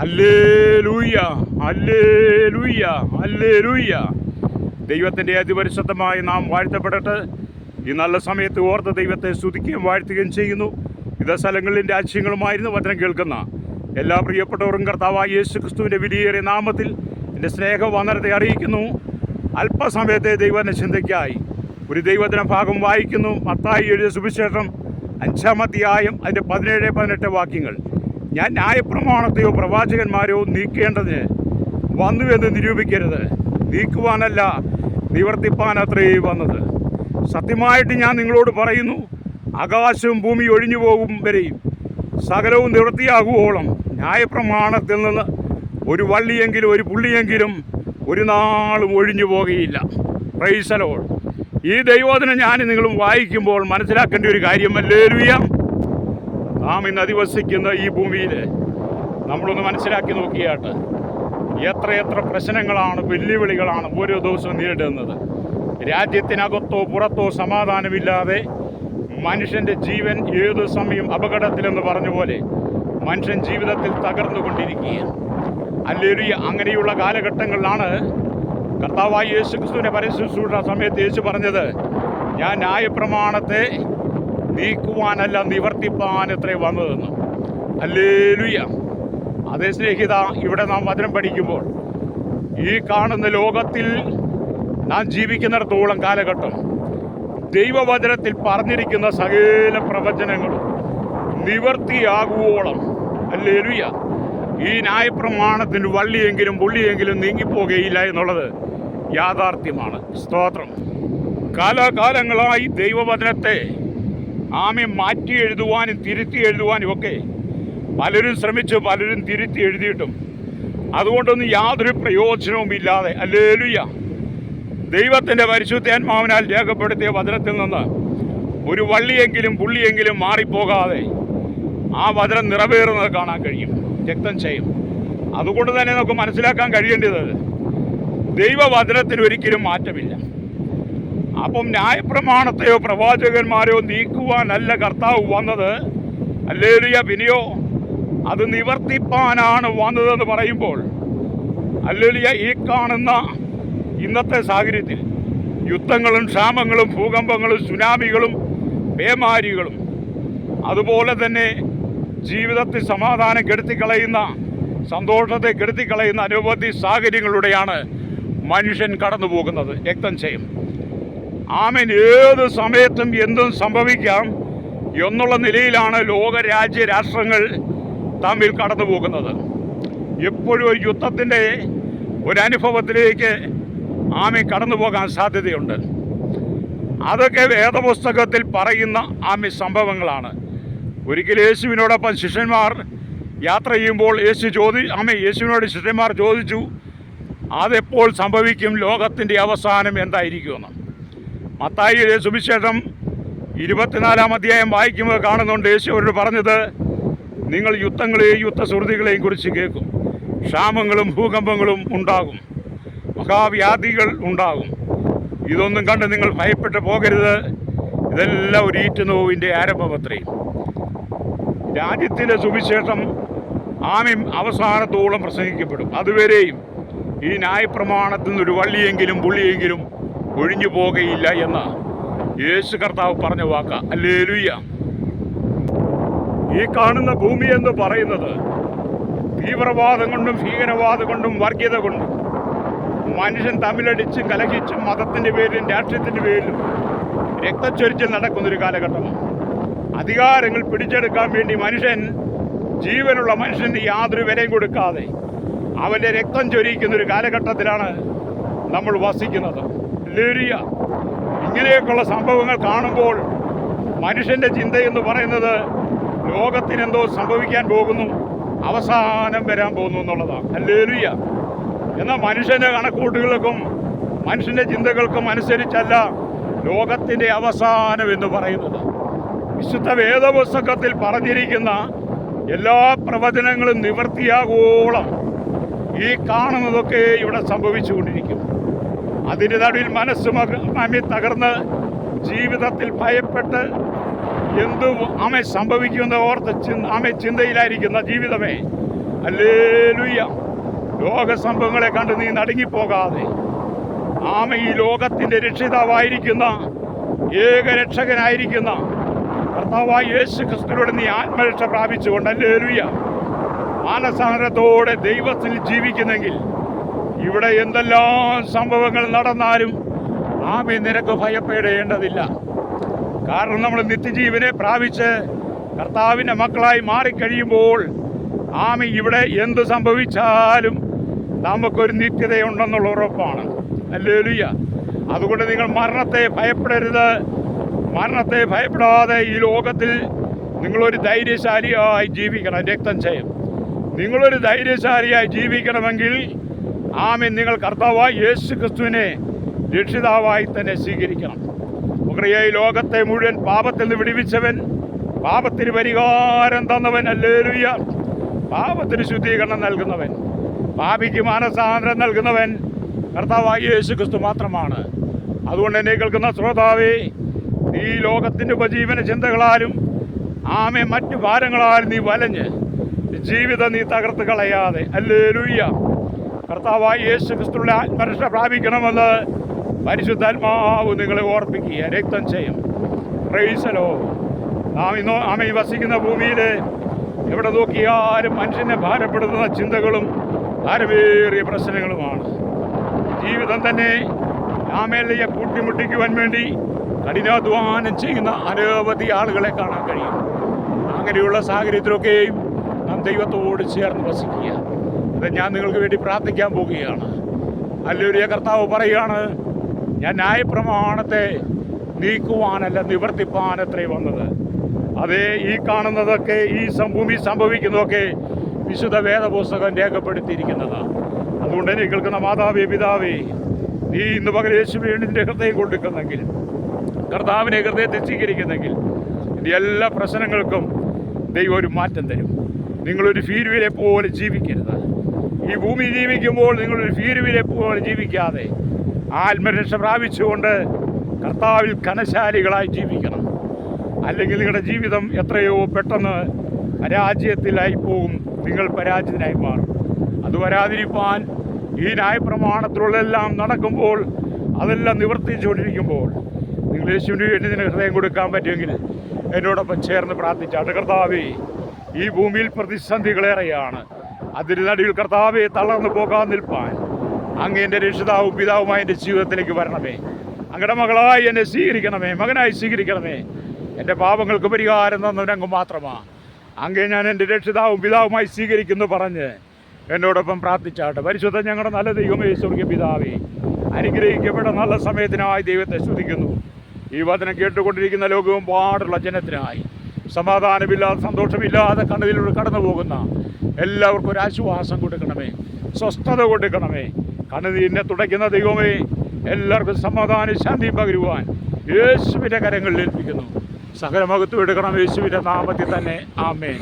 Hallelujah, hallelujah, hallelujah. ദൈവത്തിൻ്റെ അതിപരിശുദ്ധമായി നാം വാഴ്ത്തപ്പെടട്ടെ. ഈ നല്ല സമയത്ത് ഓർത്ത് ദൈവത്തെ സ്തുതിക്കുകയും വാഴ്ത്തുകയും ചെയ്യുന്നു. വിവിധ സ്ഥലങ്ങളിലും രാജ്യങ്ങളുമായിരുന്നു വചനം കേൾക്കുന്ന എല്ലാ പ്രിയപ്പെട്ടവരും കർത്താവായ യേശു ക്രിസ്തുവിൻ്റെ വിലയേറിയ നാമത്തിൽ എൻ്റെ സ്നേഹവന്ദനത്തെ അറിയിക്കുന്നു. അല്പസമയത്തെ ദൈവത്തിൻ്റെ ചിന്തയ്ക്കായി ഒരു ദൈവദിന ഭാഗം വായിക്കുന്നു. മത്തായി എഴുതിയ സുവിശേഷം 5-ാം അധ്യായം അതിൻ്റെ 17-18 വാക്യങ്ങൾ. ഞാൻ ന്യായപ്രമാണത്തെയോ പ്രവാചകന്മാരെയോ നീക്കേണ്ടതിന് വന്നുവെന്ന് നിരൂപിക്കരുത്, നീക്കുവാനല്ല നിവർത്തിപ്പാനത്രേ വന്നത്. സത്യമായിട്ട് ഞാൻ നിങ്ങളോട് പറയുന്നു, ആകാശവും ഭൂമി ഒഴിഞ്ഞു പോകും വരെയും സകലവും നിവൃത്തിയാകുവോളം ന്യായപ്രമാണത്തിൽ നിന്ന് ഒരു വള്ളിയെങ്കിലും ഒരു പുള്ളിയെങ്കിലും ഒരു നാളും ഒഴിഞ്ഞു പോകുകയില്ല. Praise the Lord. ഈ ദൈവവചനം ഞാൻ നിങ്ങളും വായിക്കുമ്പോൾ മനസ്സിലാക്കേണ്ട ഒരു കാര്യം, ഹല്ലേലൂയ, നാം ഇന്ന് അധിവസിക്കുന്ന ഈ ഭൂമിയിൽ നമ്മളൊന്ന് മനസ്സിലാക്കി നോക്കിയാട്ട് എത്ര പ്രശ്നങ്ങളാണ്, വെല്ലുവിളികളാണ് ഓരോ ദിവസവും നേരിടുന്നത്. രാജ്യത്തിനകത്തോ പുറത്തോ സമാധാനമില്ലാതെ മനുഷ്യൻ്റെ ജീവൻ ഏതു സമയം അപകടത്തിലെന്ന് പറഞ്ഞ പോലെ മനുഷ്യൻ ജീവിതത്തിൽ തകർന്നുകൊണ്ടിരിക്കുകയാണ്. ഹല്ലേലൂയ. അങ്ങനെയുള്ള കാലഘട്ടങ്ങളിലാണ് കർത്താവായ യേശു ക്രിസ്തുവിൻ്റെ പരശുശ്രൂഷ സമയത്ത് യേശു പറഞ്ഞത്, ഞാൻ ന്യായപ്രമാണത്തെ നീക്കുവാനല്ല നിവർത്തിപ്പാനത്രേ വന്നതെന്ന്. ഹല്ലേലൂയ. അതേ സ്നേഹിത, ഇവിടെ നാം വചനം പഠിക്കുമ്പോൾ ഈ കാണുന്ന ലോകത്തിൽ നാം ജീവിക്കുന്നിടത്തോളം കാലഘട്ടം ദൈവവചനത്തിൽ പറഞ്ഞിരിക്കുന്ന സകല പ്രവചനങ്ങളും നിവർത്തിയാകുവോളം, ഹല്ലേലൂയ, ഈ ന്യായപ്രമാണത്തിന് വള്ളിയെങ്കിലും പുള്ളിയെങ്കിലും നീങ്ങിപ്പോകുകയില്ല എന്നുള്ളത് യാഥാർത്ഥ്യമാണ്. സ്തോത്രം. കാലാകാലങ്ങളായി ദൈവവചനത്തെ മാറ്റി എഴുതുവാനും തിരുത്തി എഴുതുവാനും ഒക്കെ പലരും ശ്രമിച്ചു, പലരും തിരുത്തി എഴുതിയിട്ടും അതുകൊണ്ടൊന്നും യാതൊരു പ്രയോജനവുമില്ലാതെ, ഹല്ലേലൂയ, ദൈവത്തിൻ്റെ പരിശുദ്ധാത്മാവിനാൽ രേഖപ്പെടുത്തിയ വചനത്തിൽ നിന്ന് ഒരു വള്ളിയെങ്കിലും പുള്ളിയെങ്കിലും മാറിപ്പോകാതെ ആ വചനം നിറവേറുന്നത് കാണാൻ കഴിയും. രക്തം ചെയ്യും. അതുകൊണ്ട് തന്നെ നമുക്ക് മനസ്സിലാക്കാൻ കഴിയേണ്ടത് ദൈവവചനത്തിന് ഒരിക്കലും മാറ്റമില്ല. അപ്പം ന്യായപ്രമാണത്തെയോ പ്രവാചകന്മാരെയോ നീക്കുവാനല്ല കർത്താവ് വന്നത്, ഹല്ലേലൂയ, പിന്നെയോ അത് നിവർത്തിപ്പാനാണ് വന്നതെന്ന് പറയുമ്പോൾ, ഹല്ലേലൂയ, ഈ കാണുന്ന ഇന്നത്തെ സാഹചര്യത്തിൽ യുദ്ധങ്ങളും ക്ഷാമങ്ങളും ഭൂകമ്പങ്ങളും സുനാമികളും പേമാരികളും അതുപോലെ തന്നെ ജീവിതത്തിൽ സമാധാനം കെടുത്തിക്കളയുന്ന, സന്തോഷത്തെ കെടുത്തിക്കളയുന്ന അനവധി സാഹചര്യങ്ങളിലൂടെയാണ് മനുഷ്യൻ കടന്നു പോകുന്നത്. രക്തം ചെയ്യും. ആമേൻ. ഏത് സമയത്തും എന്തും സംഭവിക്കാം എന്നുള്ള നിലയിലാണ് ലോകരാജ്യ രാഷ്ട്രങ്ങൾ തമ്മിൽ കടന്നു പോകുന്നത്. എപ്പോഴും ഒരു യുദ്ധത്തിൻ്റെ ഒരനുഭവത്തിലേക്ക് കടന്നു പോകാൻ സാധ്യതയുണ്ട്. അതൊക്കെ വേദപുസ്തകത്തിൽ പറയുന്ന സംഭവങ്ങളാണ്. ഒരിക്കൽ യേശുവിനോടൊപ്പം ശിഷ്യന്മാർ യാത്ര ചെയ്യുമ്പോൾ യേശുവിനോട് ശിഷ്യന്മാർ ചോദിച്ചു, അതെപ്പോൾ സംഭവിക്കും, ലോകത്തിൻ്റെ അവസാനം എന്തായിരിക്കുമെന്ന്. മത്തായിയുടെ സുവിശേഷം 24-ാം അധ്യായം വായിക്കുമ്പോൾ കാണുന്നുണ്ട്, യേശു അവരോട് പറഞ്ഞത്, നിങ്ങൾ യുദ്ധങ്ങളെയും യുദ്ധസുഹൃത്തുക്കളെയും കുറിച്ച് കേൾക്കും. ക്ഷാമങ്ങളും ഭൂകമ്പങ്ങളും ഉണ്ടാകും, മഹാവ്യാധികൾ ഉണ്ടാകും. ഇതൊന്നും കണ്ട് നിങ്ങൾ ഭയപ്പെട്ടു പോകരുത്. ഇതെല്ലാം ഒരു ഈറ്റുനോവിൻ്റെ ആരംഭമത്രയും. രാജ്യത്തിൻ്റെ സുവിശേഷം അവസാനത്തോളം പ്രസംഗിക്കപ്പെടും. അതുവരെയും ഈ ന്യായപ്രമാണത്തിൽ നിന്നൊരു വള്ളിയെങ്കിലും പുള്ളിയെങ്കിലും ഒഴിഞ്ഞു പോകുകയില്ല എന്ന് യേശു കർത്താവ് പറഞ്ഞ വാക്ക. ഹല്ലേലൂയ. ഈ കാണുന്ന ഭൂമി എന്ന് പറയുന്നത് തീവ്രവാദം കൊണ്ടും ഭീകരവാദം കൊണ്ടും വർഗീയത കൊണ്ടും മനുഷ്യൻ തമ്മിലടിച്ചും കലഹിച്ചും മതത്തിൻ്റെ പേരിലും രാഷ്ട്രീയത്തിൻ്റെ പേരിലും രക്തച്ചൊരിച്ചിൽ നടക്കുന്നൊരു കാലഘട്ടമാണ്. അധികാരങ്ങൾ പിടിച്ചെടുക്കാൻ വേണ്ടി ജീവനുള്ള മനുഷ്യന് യാതൊരു വിലയും കൊടുക്കാതെ അവൻ്റെ രക്തം ചൊരിയിക്കുന്നൊരു കാലഘട്ടത്തിലാണ് നമ്മൾ വസിക്കുന്നത്. ഹല്ലേലൂയ. ഇങ്ങനെയൊക്കെയുള്ള സംഭവങ്ങൾ കാണുമ്പോൾ മനുഷ്യൻ്റെ ചിന്തയെന്ന് പറയുന്നത് ലോകത്തിനെന്തോ സംഭവിക്കാൻ പോകുന്നു, അവസാനം വരാൻ പോകുന്നു എന്നുള്ളതാണ്. ഹല്ലേലൂയ. എന്നാൽ മനുഷ്യൻ്റെ കണക്കൂട്ടുകൾക്കും മനുഷ്യൻ്റെ ചിന്തകൾക്കും അനുസരിച്ചല്ല ലോകത്തിൻ്റെ അവസാനം എന്ന് പറയുന്നത്. വിശുദ്ധ വേദപുസ്തകത്തിൽ പറഞ്ഞിരിക്കുന്ന എല്ലാ പ്രവചനങ്ങളും നിവർത്തിയാകോളം ഈ കാണുന്നതൊക്കെ ഇവിടെ സംഭവിച്ചുകൊണ്ടിരിക്കും. അതിൻ്റെ നടുവിൽ മനസ്സ് തകർന്ന് ജീവിതത്തിൽ ഭയപ്പെട്ട് എന്തു സംഭവിക്കുമെന്ന് ഓർത്ത് ചിന്തയിലായിരിക്കുന്ന ജീവിതമേ, ഹല്ലേലൂയ. ലോക സംഭവങ്ങളെ കണ്ട് നീ നടുങ്ങിപ്പോകാതെ ഈ ലോകത്തിന്റെ രക്ഷിതാവായിരിക്കുന്ന ഏകരക്ഷകനായിരിക്കുന്ന കർത്താവായ യേശു ക്രിസ്തുവിലൂടെ നീ ആത്മരക്ഷ പ്രാപിച്ചുകൊണ്ട് ഹല്ലേലൂയ മാനസാന്തരത്തോടെ ദൈവത്തിൽ ജീവിക്കുന്നെങ്കിൽ ഇവിടെ എന്തെല്ലാം സംഭവങ്ങൾ നടന്നാലും നിനക്ക് ഭയപ്പെടേണ്ടതില്ല. കാരണം നമ്മൾ നിത്യജീവനെ പ്രാപിച്ച് കർത്താവിൻ്റെ മക്കളായി മാറിക്കഴിയുമ്പോൾ ഇവിടെ എന്ത് സംഭവിച്ചാലും നമുക്കൊരു നിത്യതയുണ്ടെന്നുള്ള ഉറപ്പാണ്. ഹല്ലേലൂയ. അതുകൊണ്ട് നിങ്ങൾ മരണത്തെ ഭയപ്പെടരുത്. മരണത്തെ ഭയപ്പെടാതെ ഈ ലോകത്തിൽ നിങ്ങളൊരു ധൈര്യശാലിയായി ജീവിക്കണം. രക്തം ചെയ്യും. നിങ്ങളൊരു ധൈര്യശാലിയായി ജീവിക്കണമെങ്കിൽ നിങ്ങൾ കർത്താവായ യേശു ക്രിസ്തുവിനെ രക്ഷിതാവായി തന്നെ സ്വീകരിക്കണം. ഈ ലോകത്തെ മുഴുവൻ പാപത്തിൽ നിന്ന് വിടുവിച്ചവൻ, പാപത്തിന് പരിഹാരം തന്നവൻ, ഹല്ലേലൂയ, പാപത്തിന് ശുദ്ധീകരണം നൽകുന്നവൻ, പാപിക്ക് മാനസാന്തരം നൽകുന്നവൻ കർത്താവായ യേശു ക്രിസ്തു മാത്രമാണ്. അതുകൊണ്ട് എന്നെ കേൾക്കുന്ന ശ്രോതാവേ, ഈ ലോകത്തിൻ്റെ ഉപജീവന ചിന്തകളാലും മറ്റു ഭാരങ്ങളാലും നീ വലഞ്ഞ് ജീവിതം നീ തകർത്ത് കളയാതെ ഹല്ലേലൂയ കർത്താവായ യേശു ക്രിസ്തുവിന്റെ ആത്മരക്ഷ പ്രാപിക്കണമെന്ന് പരിശുദ്ധാത്മാവ് നിങ്ങളെ ഓർപ്പിക്കുക. രക്തം ചെയ്യും. Praise the Lord. നാം ഈ വസിക്കുന്ന ഭൂമിയിൽ എവിടെ നോക്കിയാലും മനുഷ്യനെ ഭാരപ്പെടുത്തുന്ന ചിന്തകളും ഭാരമേറിയ പ്രശ്നങ്ങളുമാണ്. ജീവിതം തന്നെ നാമേലയെ കൂട്ടിമുട്ടിക്കുവാൻ വേണ്ടി കഠിനാധ്വാനം ചെയ്യുന്ന അനവധി ആളുകളെ കാണാൻ കഴിയും. അങ്ങനെയുള്ള സാഹചര്യത്തിലൊക്കെയും നാം ദൈവത്തോട് ചേർന്ന് വസിക്കുക. അത് ഞാൻ നിങ്ങൾക്ക് വേണ്ടി പ്രാർത്ഥിക്കാൻ പോവുകയാണ്. ഹല്ലേലൂയ. കർത്താവ് പറയുകയാണ്, ഞാൻ ന്യായപ്രമാണത്തെ നീക്കുവാനല്ല നിവർത്തിപ്പാനത്രേ വന്നത്. അതേ ഈ കാണുന്നതൊക്കെ ഈ ഭൂമി സംഭവിക്കുന്നതൊക്കെ വിശുദ്ധ വേദപുസ്തകം രേഖപ്പെടുത്തിയിരിക്കുന്നതാണ്. അതുകൊണ്ട് എന്നെ കേൾക്കുന്ന മാതാവേ, പിതാവേ, നീ ഇന്ന് പകൽ യേശുവിനെ നിന്റെ ഹൃദയം കൊടുക്കുന്നെങ്കിൽ, കർത്താവിനെ ഹൃദയത്തിൽ സ്വീകരിക്കുന്നെങ്കിൽ ഇതിൻ്റെ എല്ലാ പ്രശ്നങ്ങൾക്കും ദൈവം ഒരു മാറ്റം തരും. നിങ്ങളൊരു ഭീരുവിനെ പോലെ ജീവിക്കരുത്. ഈ ഭൂമി ജീവിക്കുമ്പോൾ നിങ്ങളൊരു ഭീരുവിനെ പോലെ ജീവിക്കാതെ ആത്മരക്ഷ പ്രാപിച്ചുകൊണ്ട് കർത്താവിൽ ഘനശാലികളായി ജീവിക്കണം. അല്ലെങ്കിൽ നിങ്ങളുടെ ജീവിതം എത്രയോ പെട്ടെന്ന് പരാജയത്തിലായി പോകും. നിങ്ങൾ പരാജിതനായി മാറും. അത് വരാതിരിക്കാൻ ഈ ന്യായപ്രമാണത്തിലുള്ളതെല്ലാം നടക്കുമ്പോൾ, അതെല്ലാം നിവർത്തിച്ചുകൊണ്ടിരിക്കുമ്പോൾ നിങ്ങൾ യേശുവിന് വേണ്ടി നിന്റെ ഹൃദയം കൊടുക്കാൻ പറ്റുമെങ്കിൽ എന്നോടൊപ്പം ചേർന്ന് പ്രാർത്ഥിച്ചാട്ട്. കർത്താവേ, ഈ ഭൂമിയിൽ പ്രതിസന്ധികളേറെയാണ്. അതിന് നടുവിൽ കർത്താവെ തളർന്നു പോകാൻ നിൽപ്പാൻ അങ്ങ് എൻ്റെ രക്ഷിതാവും പിതാവുമായി എൻ്റെ ജീവിതത്തിലേക്ക് വരണമേ. അങ്ങയുടെ മകളായി എന്നെ സ്വീകരിക്കണമേ, മകനായി സ്വീകരിക്കണമേ. എൻ്റെ പാപങ്ങൾക്ക് പരിഹാരം തന്നവനങ്ങ് മാത്രമാണ്. അങ്ങേ ഞാൻ എൻ്റെ രക്ഷിതാവും പിതാവുമായി സ്വീകരിക്കുന്നു പറഞ്ഞ് എന്നോടൊപ്പം പ്രാർത്ഥിച്ചാട്ട്. പരിശുദ്ധ ഞങ്ങളുടെ നല്ല ദൈവമേ, സ്വർഗ്ഗീയ പിതാവേ, അനുഗ്രഹിക്കപ്പെട്ട നല്ല സമയത്തിനായി ദൈവത്തെ സ്തുതിക്കുന്നു. ഈ വചനം കേട്ടുകൊണ്ടിരിക്കുന്ന ലോകവും പാടുള്ള ജനത്തിനായി സമാധാനമില്ലാതെ സന്തോഷമില്ലാതെ കണ്ണുകളിലൂടെ കടന്നു പോകുന്ന എല്ലാവർക്കും ഒരു ആശ്വാസം കൊടുക്കണമേ, സ്വസ്ഥത കൊടുക്കണമേ. കണ്ണുനീരിനെ തുടയ്ക്കുന്ന ദൈവമേ, എല്ലാവർക്കും സമാധാന ശാന്തി പകരുവാൻ യേശുവിൻ്റെ കരങ്ങളിൽ ഏൽപ്പിക്കുന്നു. സകല മഹത്വം എടുക്കണം യേശുവിൻ്റെ നാമത്തിൽ തന്നെ. ആമേൻ.